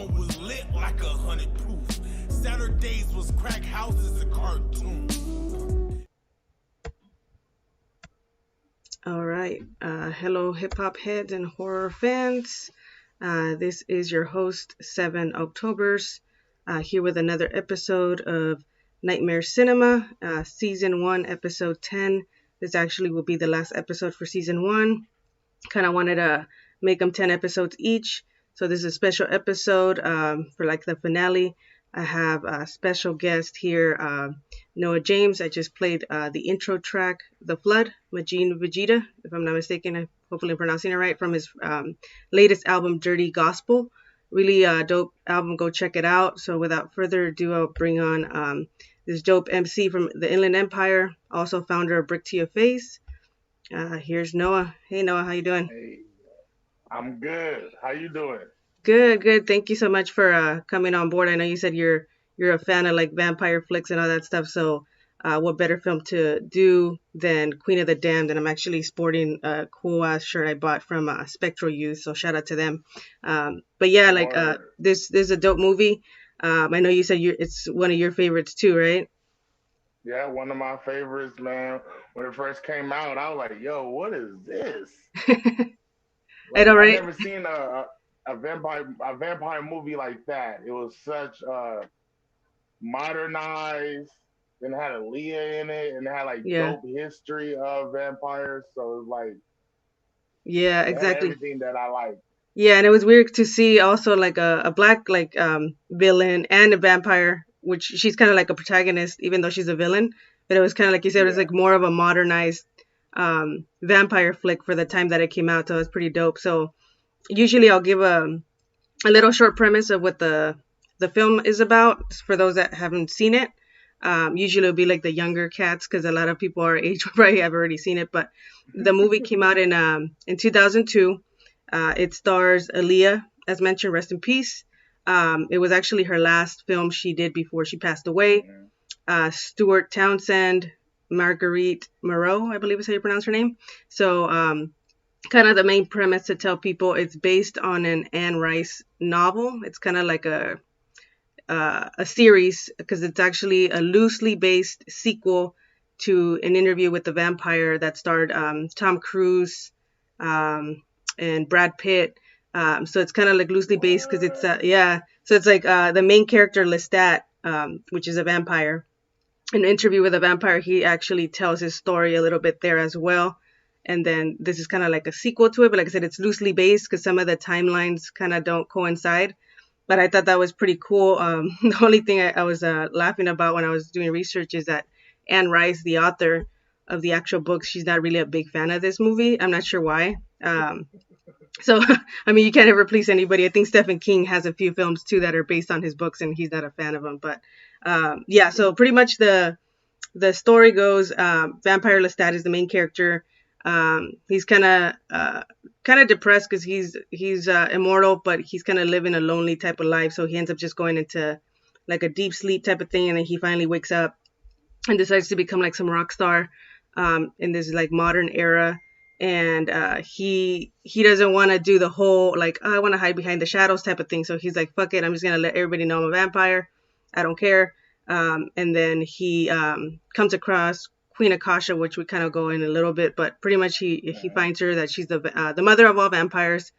phone was lit like 100 proof. Saturdays was crack houses and cartoons. All right. Hello, hip hop heads and horror fans. This is your host, 7 Octobers, here with another episode of Nightmare Cinema, Season 1, Episode 10. This actually will be the last episode for Season 1. Kind of wanted to make them 10 episodes each. So this is a special episode for like the finale. I have a special guest here, Noah James. I just played the intro track, The Flood, Majin Vegeta, if I'm not mistaken. Hopefully I'm pronouncing it right, from his latest album, Dirty Gospel. Really dope album. Go check it out. So without further ado, I'll bring on this dope MC from the Inland Empire, also founder of Brick to Your Face. Here's Noah. Hey, Noah, how you doing? Hey, I'm good. How you doing? Good, good. Thank you so much for coming on board. I know you said you're a fan of like vampire flicks and all that stuff. So, what better film to do than Queen of the Damned? And I'm actually sporting a cool ass shirt I bought from Spectral Youth. So shout out to them. But yeah, like Or this is a dope movie. I know you said it's one of your favorites too, right? yeah, one of my favorites, man. When it first came out, I was like, "Yo, what is this?" I Like, know, I right? never seen a vampire movie like that. It was such modernized, and it had Aaliyah in it, and it had like Yeah, dope history of vampires. So it was like yeah, it had exactly. everything that I like. Yeah, and it was weird to see also like a black like villain and a vampire, which she's kind of like a protagonist even though she's a villain. But it was kind of like you said, it was Yeah, like more of a modernized vampire flick for the time that it came out. So it was pretty dope. So usually I'll give a little short premise of what the film is about for those that haven't seen it. Usually it'll be like the younger cats because a lot of people our age probably have already seen it. But the movie came out in 2002. It stars Aaliyah, as mentioned, rest in peace. It was actually her last film she did before she passed away. mhm. Stuart Townsend, Marguerite Moreau, I believe is how you pronounce her name. So, kind of the main premise to tell people, it's based on an Anne Rice novel. It's kind of like a series because it's actually a loosely based sequel to An Interview with the Vampire that starred Tom Cruise um, and Brad Pitt. So it's kind of like loosely based because it's What? yeah. So it's like the main character Lestat, which is a vampire. An Interview with a Vampire, he actually tells his story a little bit there as well. And then this is kind of like a sequel to it, but like I said, it's loosely based because some of the timelines kind of don't coincide. But I thought that was pretty cool. The only thing I was laughing about when I was doing research is that Anne Rice, the author of the actual book, she's not really a big fan of this movie. I'm not sure why. So, I mean, you can't ever please anybody. I think Stephen King has a few films too that are based on his books, and he's not a fan of them. But yeah, so pretty much the story goes, Vampire Lestat is the main character. He's kind of depressed because he's immortal, but he's kind of living a lonely type of life. So he ends up just going into like a deep sleep type of thing, and then he finally wakes up and decides to become like some rock star in this like modern era. And he doesn't want to do the whole like, oh, I want to hide behind the shadows type of thing. So he's like, fuck it, I'm just gonna let everybody know I'm a vampire. I don't care. And then he comes across Queen Akasha, which we kind of go in a little bit, but pretty much he Mhm. finds her that she's the mother of all vampires.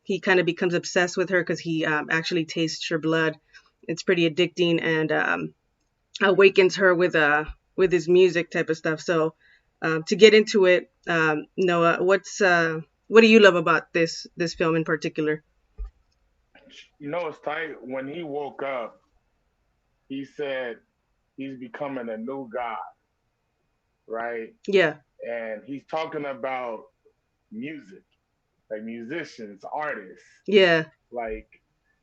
He kind of becomes obsessed with her because he actually tastes her blood. It's pretty addicting, and awakens her with his music type of stuff. So to get into it, Noah, what do you love about this film in particular? You know, it's tight. When he woke up, he said he's becoming a new god, right? Yeah, And he's talking about music, like musicians, artists. yeah, Like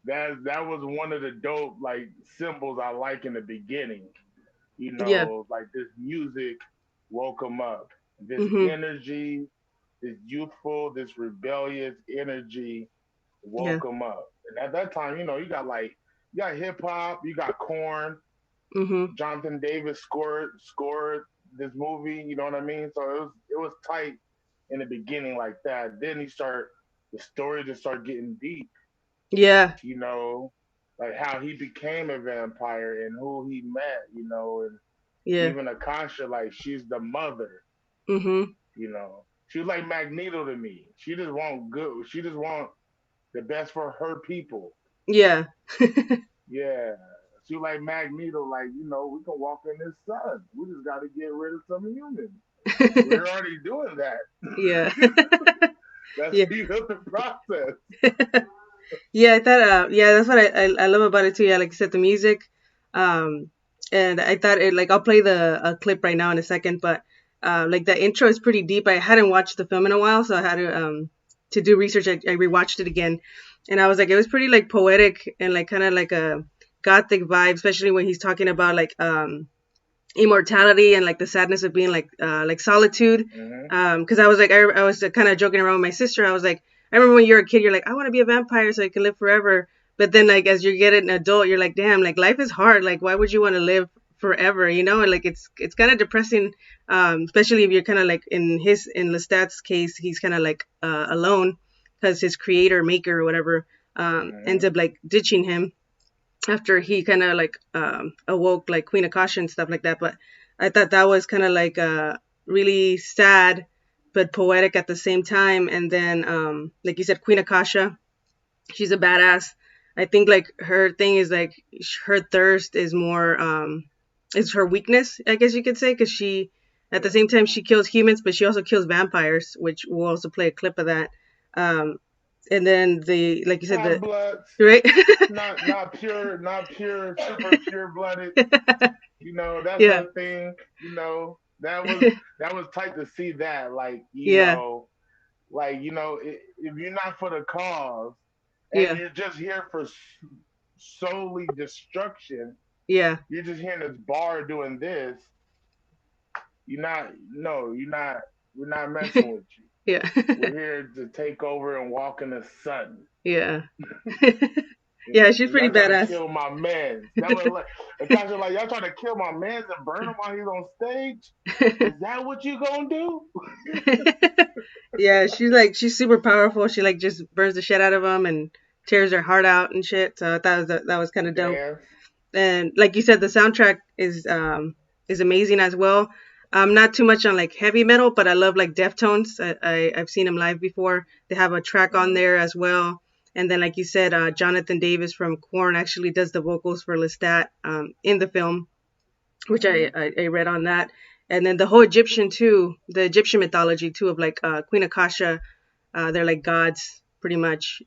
that was one of the dope like symbols I like in the beginning. You yeah, know, like this music woke him up. This hmm, energy, this youthful, this rebellious energy yeah, woke him up. And at that time, you know, you got hip hop, you got corn. hmm, Jonathan Davis scored this movie. You know what I mean? So it was tight in the beginning like that. Then the story just started getting deep. yeah, You know, like how he became a vampire and who he met, and Yeah. even Akasha, like she's the mother, Mhm. She was like Magneto to me. She just want good. She just want the best for her people. Yeah. Yeah. She like Magneto, like, we can walk in this sun. We just got to get rid of some humans. We're already doing that. Yeah. Let's Yeah. speed up the process. Yeah, I thought, yeah, that's what I love about it too. Yeah, like you said, the music, um, and I thought it like I'll play the a clip right now in a second, but like the intro is pretty deep. I hadn't watched the film in a while, so I had to do research. I rewatched it again, and I was like, it was pretty like poetic and like kind of like a gothic vibe, especially when he's talking about like immortality and like the sadness of being like solitude. Mm-hmm. Because I was like I was kind of joking around with my sister. I was like, I remember when you're a kid, you're like, I want to be a vampire so I can live forever. But then like as you get an adult, you're like, damn, like life is hard. Like why would you want to live forever? And like it's kind of depressing. Especially if you're kind of like in Lestat's case, he's kind of like alone because his creator, maker, or whatever ends Mm-hmm. up like ditching him after he kind of like awoke like Queen Akasha and stuff like that. But I thought that was kind of like really sad but poetic at the same time. And then like you said, Queen Akasha, she's a badass. I think like her thing is like her thirst is more is her weakness, I guess you could say, because she at the same time she kills humans, but she also kills vampires, which we'll also play a clip of that. Um, and then the like you said Half the bloods, right. not pure, super pure blooded. That's Yeah, her thing. That was tight to see that. Like, yeah, if you're not for the cause and yeah, you're just here for solely destruction, yeah, you're just hearing this bar doing this. You're not. No, you're not. We're not messing with you. yeah, We're here to take over and walk in the sun. yeah. Yeah, she's pretty Y'all trying to badass. kill my man. That was like, like y'all trying to kill my man and burn him while he's on stage. Is that what you gonna do? Yeah, she's super powerful. She like just burns the shit out of them and tears her heart out and shit. So that was kind of dope. Dance. And like you said, the soundtrack is amazing as well. Not too much on like heavy metal, but I love like Deftones. I've seen them live before. They have a track on Mm-hmm. there as well. And then like you said, Jonathan Davis from Korn actually does the vocals for Lestat in the film, which Mm-hmm. I read on that. And then the whole Egyptian too, the Egyptian mythology too of like Queen Akasha, they're like gods pretty much,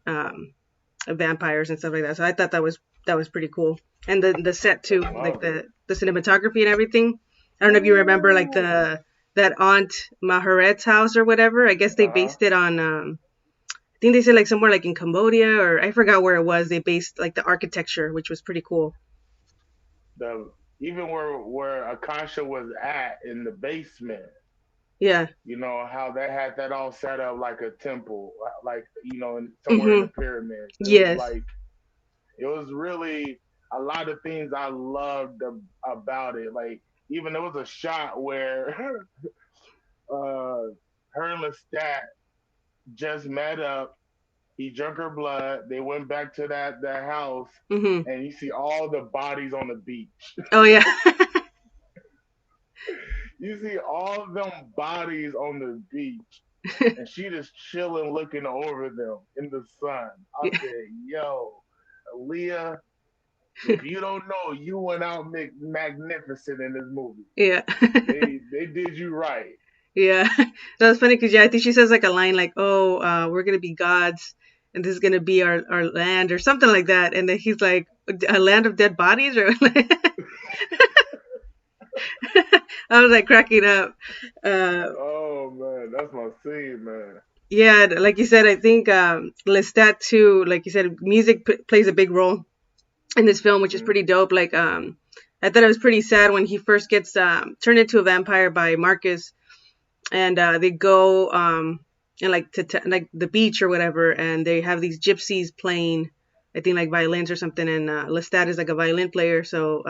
vampires and stuff like that. So I thought that was pretty cool. And the set too, like Love it. the cinematography and everything. I don't know if you remember like Ooh. that Aunt Mahoret's house or whatever. I guess they Uh-huh. based it on I think they said like somewhere like in Cambodia or I forgot where it was. They based like the architecture, which was pretty cool. The even where Akasha was at in the basement, Yeah. how they had that all set up like a temple, like somewhere in the Mhm. pyramids. It was Yes. like it was really a lot of things I loved about it. Like even there was a shot where her and Lestat just met up. He drank her blood. They went back to that house, Mhm. and you see all the bodies on the beach. Oh yeah. You see all of them bodies on the beach, and she just chilling, looking over them in the sun. I Yeah. said, "Yo, Aaliyah, if you don't know, you went out magnificent in this movie. Yeah. They did you right." Yeah. That was funny because yeah, I think she says like a line like, "Oh, we're gonna be gods, and this is gonna be our land" or something like that. And then he's like, "A land of dead bodies," or I was like cracking up. Uh, Oh man, that's my scene, man. yeah, like you said, I think Lestat too. Like you said, music plays a big role in this film, which is Hmm. pretty dope. Like I thought it was pretty sad when he first gets turned into a vampire by Marcus, and they go and like like the beach or whatever, and they have these gypsies playing, I think like violins or something, and Lestat is like a violin player, so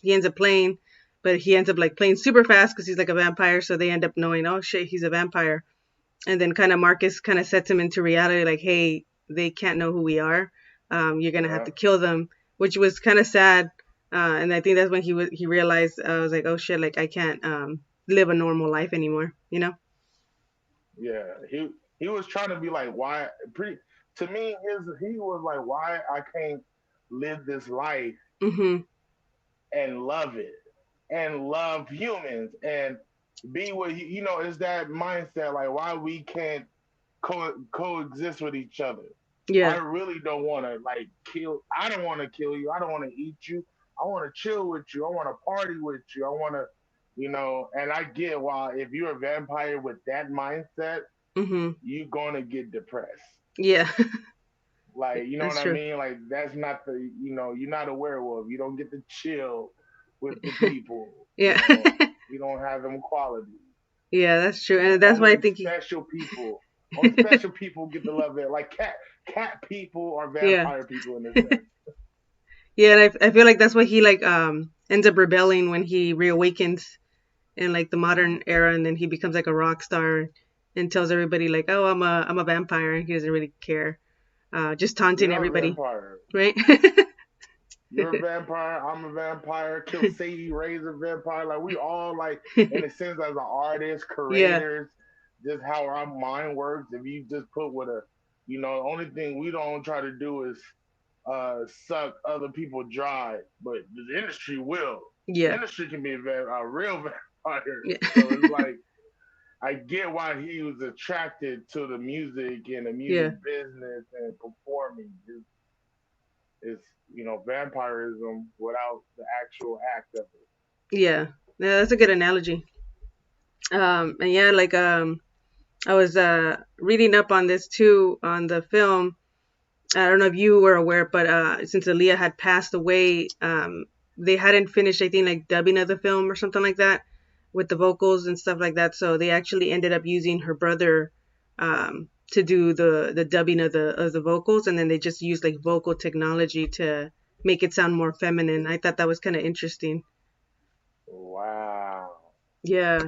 he ends up playing, but he ends up like playing super fast because he's like a vampire, so they end up knowing, oh shit, he's a vampire, and then kind of Marcus kind of sets him into reality, like, hey, they can't know who we are, you're gonna have Yeah. to kill them. which was kind of sad. And I think that's when he realized, I was like, oh shit, like I can't live a normal life anymore, you know? Yeah, he was trying to be like, why? Pretty to me, he was like, why I can't live this life Mm-hmm. and love it and love humans and be with you know, is that mindset like why we can't coexist with each other. I Yeah. really don't want to like kill. I don't want to kill you. I don't want to eat you. I want to chill with you. I want to party with you. I want to, you know. And I get why if you're a vampire with that mindset, Mm-hmm. you're gonna get depressed. Yeah. Like you know what That's I true. mean? Like that's not the you know you're not a werewolf. You don't get to chill with the people. You Yeah. know you don't have them qualities. Yeah, that's true. You know, And that's why I only think special people, only special people get to love it. Like cat people are yeah. vampire people in a sense. Yeah, and I feel like that's why he like ends up rebelling when he reawakens in like the modern era, and then he becomes like a rock star and tells everybody like, "Oh, I'm a vampire," and he doesn't really care, just We taunting are everybody, vampires. right? You're a vampire. I'm a vampire. Kill Sadie Ray's a vampire. Like we all like, in a sense, as an artist, Yeah, creators, just how our mind works. If you just put with a, you know, the only thing we don't try to do is suck other people dry, but the industry will. The yeah, industry can be a real vampire. yeah, So it's like I get why he was attracted to the music and the yeah, music business and performing. It's you know vampirism without the actual act of it. yeah. Yeah, that's a good analogy. And yeah, like I was reading up on this too on the film. I don't know if you were aware, but since Aaliyah had passed away, they hadn't finished, I think, like dubbing of the film or something like that with the vocals and stuff like that. So they actually ended up using her brother to do the dubbing of the vocals, and then they just used like vocal technology to make it sound more feminine. I thought that was kind of interesting. Wow, Yeah,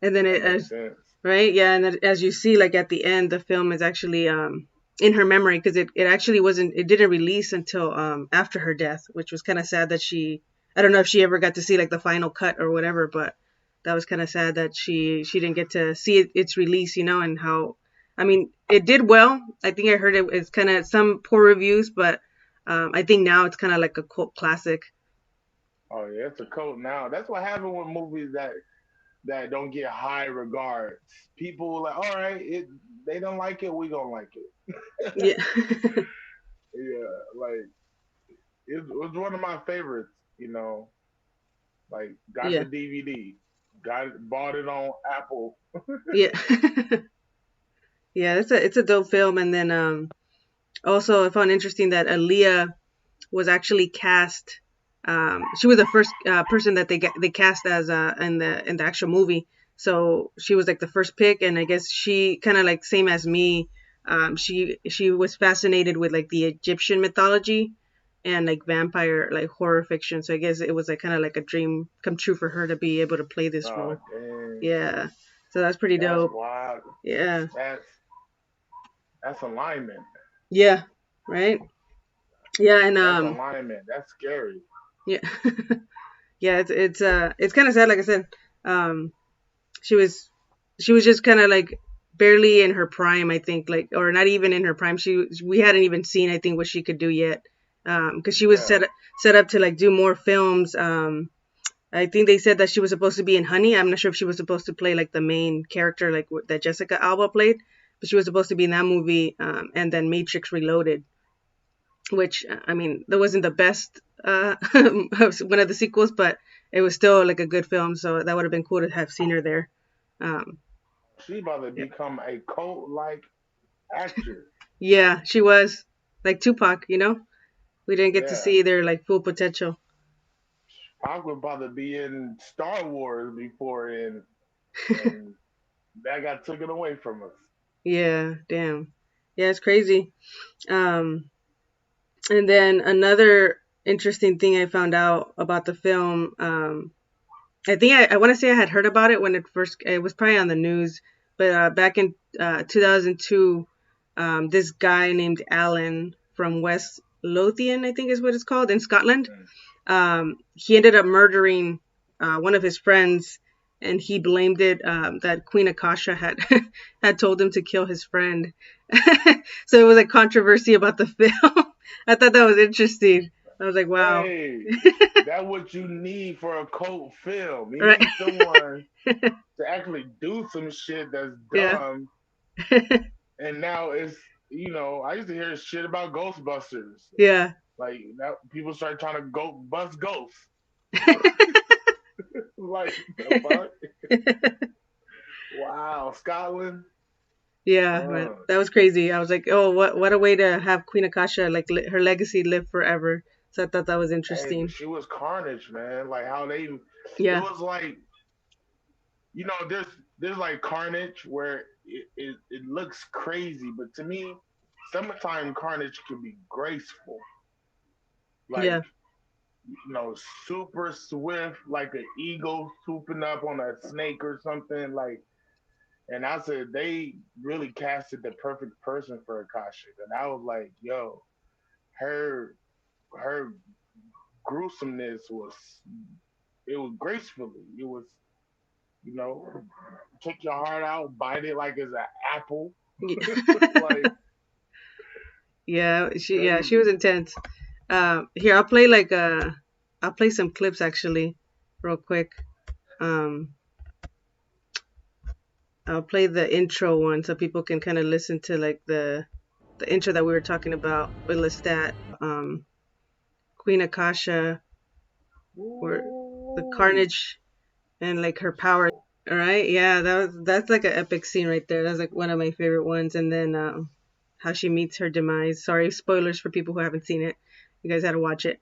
and then that it makes sense. right, yeah, and then as you see, like at the end, the film is actually in her memory because it actually wasn't it didn't release until after her death, which was kind of sad that I don't know if she ever got to see like the final cut or whatever, but that was kind of sad that she didn't get to see its release, you know, and how I mean it did well. I think I heard it's kind of some poor reviews, but I think now it's kind of like a cult classic. Oh yeah, it's a cult now. That's what happened with movies that don't get high regards. People like, all right, they don't like it, we gonna like it. Yeah. Yeah, like it was one of my favorites. You know, like got the Yeah. DVD, bought it on Apple. Yeah. Yeah, it's a dope film. And then also I found interesting that Aaliyah was actually cast. She was the first person that they cast as in the actual movie. So she was like the first pick, and I guess she kind of like same as me. She was fascinated with like the Egyptian mythology and like vampire like horror fiction. So I guess it was like kind of like a dream come true for her to be able to play this Oh role. dang, Yeah. So that's pretty that's dope. wild. Yeah. That's alignment. Yeah. Right. Yeah. And That's alignment. That's scary. yeah. Yeah. It's kind of sad. Like I said, um, she was she was just kind of like barely in her prime, I think, like or not even in her prime. We hadn't even seen, I think, what she could do yet, because she was Yeah. set up to like do more films. I think they said that she was supposed to be in Honey. I'm not sure if she was supposed to play like the main character, like that Jessica Alba played, but she was supposed to be in that movie, and then Matrix Reloaded, which I mean, that wasn't the best one of the sequels, but it was still like a good film. So that would have been cool to have seen her there. Um, She about to yeah. become a cult like actress. Yeah, she was like Tupac, you know? We didn't get to Yeah. see their like full potential. Pac was about to be in Star Wars before and that got taken away from us. Yeah, damn. Yeah, it's crazy. Um, and then another interesting thing I found out about the film, I think I want to say I had heard about it when it was probably on the news, but back in 2002, this guy named Alan from West Lothian, I think is what it's called, in Scotland. He ended up murdering one of his friends, and he blamed it that Queen Akasha had had told him to kill his friend. So it was a controversy about the film. I thought that was interesting. I was like, wow. Hey, that's what you need for a cult film. You Right. need someone to actually do some shit that's Yeah. dumb. And now it's, I used to hear shit about Ghostbusters. Yeah. Like now people start trying to go bust ghosts. Like the fuck? Wow, Scotland. Yeah, man, that was crazy. I was like, oh, what a way to have Queen Akasha, like, her legacy live forever. So I thought that was Hey, interesting. she was carnage, man. Like how it Yeah. was like, there's like carnage where it looks crazy, but to me, summertime carnage can be graceful. Like, Yeah. super swift, like an eagle swooping up on a snake or something. Like, and I said they really casted the perfect person for Akasha, and I was like, yo, her her gruesomeness was gracefully. It was, you know, take your heart out, bite it like it's an apple. Like Yeah, she was crazy. intense. Here, I'll play some clips actually, real quick. Um, I'll play the intro one so people can kind of listen to like the intro that we were talking about with Lestat. Queen Akasha, or the Ooh. carnage and like her power. All right, yeah, that's like an epic scene right there. That's like one of my favorite ones. And then how she meets her demise. Sorry, spoilers for people who haven't seen it. You guys had to watch it.